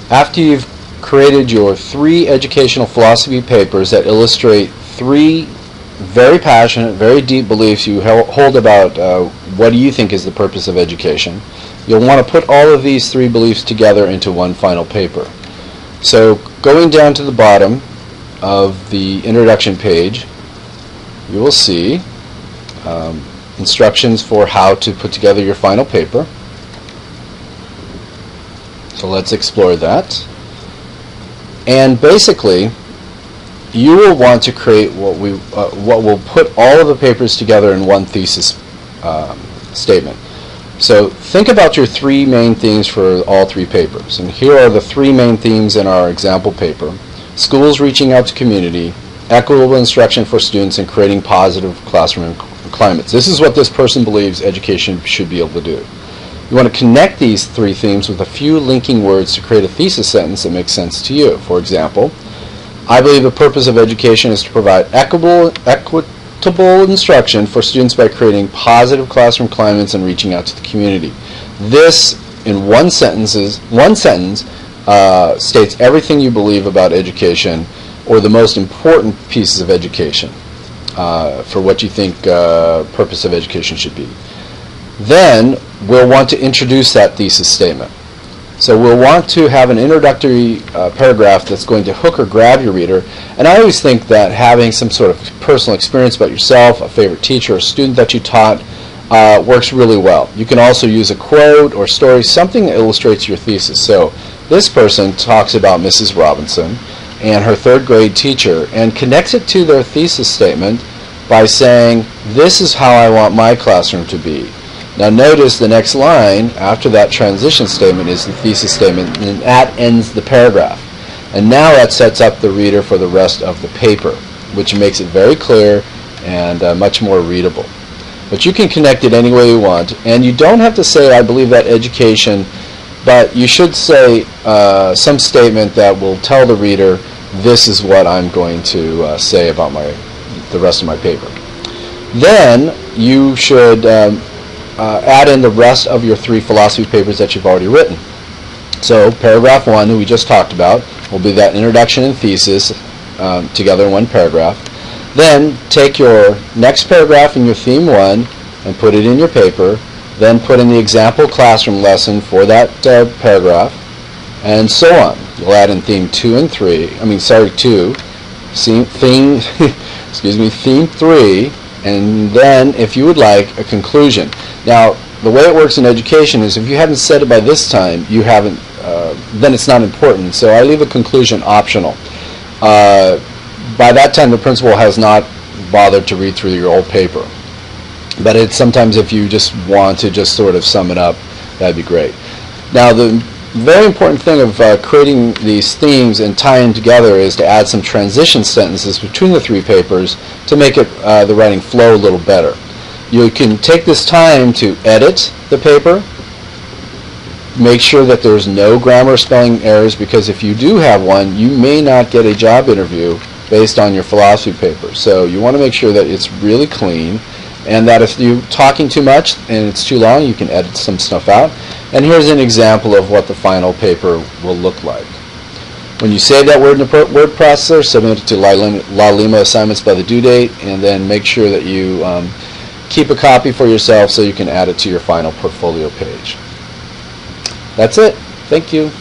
After you've created your 3 educational philosophy papers that illustrate 3 very passionate, very deep beliefs you hold about what do you think is the purpose of education, you'll want to put all of these 3 beliefs together into one final paper. So going down to the bottom of the introduction page, you will see instructions for how to put together your final paper. So let's explore that. And basically, you will want to create what will put all of the papers together in one thesis statement. So think about your 3 main themes for all 3 papers. And here are the 3 main themes in our example paper: schools reaching out to community, equitable instruction for students, and creating positive classroom climates. This is what this person believes education should be able to do. You want to connect these 3 themes with a few linking words to create a thesis sentence that makes sense to you. For example, I believe the purpose of education is to provide equitable instruction for students by creating positive classroom climates and reaching out to the community. This, in one sentence, states everything you believe about education, or the most important pieces of education for what you think purpose of education should be. Then we'll want to introduce that thesis statement. So we'll want to have an introductory paragraph that's going to hook or grab your reader. And I always think that having some sort of personal experience about yourself, a favorite teacher or student that you taught, works really well. You can also use a quote or story, something that illustrates your thesis. So this person talks about Mrs. Robinson and her 3rd grade teacher and connects it to their thesis statement by saying, "This is how I want my classroom to be." Now notice the next line after that transition statement is the thesis statement, and that ends the paragraph. And now that sets up the reader for the rest of the paper, which makes it very clear and much more readable. But you can connect it any way you want, and you don't have to say, "I believe that education," but you should say some statement that will tell the reader, "This is what I'm going to say about the rest of my paper." Then you should add in the rest of your 3 philosophy papers that you've already written. So paragraph 1, we just talked about, will be that introduction and thesis together in one paragraph. Then take your next paragraph in your theme 1 and put it in your paper. Then put in the example classroom lesson for that paragraph, and so on. You'll add in theme 2 and 3. Theme theme 3. And then, if you would like, a conclusion. Now, the way it works in education is if you haven't said it by this time, you haven't. Then it's not important. So I leave a conclusion optional. By that time, the principal has not bothered to read through your old paper. But it's sometimes if you just want to just sort of sum it up, that'd be great. Now, the very important thing of creating these themes and tying together is to add some transition sentences between the 3 papers to make it the writing flow a little better. You can take this time to edit the paper, make sure that there's no grammar or spelling errors, because if you do have one, you may not get a job interview based on your philosophy paper. So you want to make sure that it's really clean, and that if you're talking too much and it's too long, you can edit some stuff out. And here's an example of what the final paper will look like. When you save that word in the word processor, submit it to La Lima assignments by the due date, and then make sure that you keep a copy for yourself so you can add it to your final portfolio page. That's it. Thank you.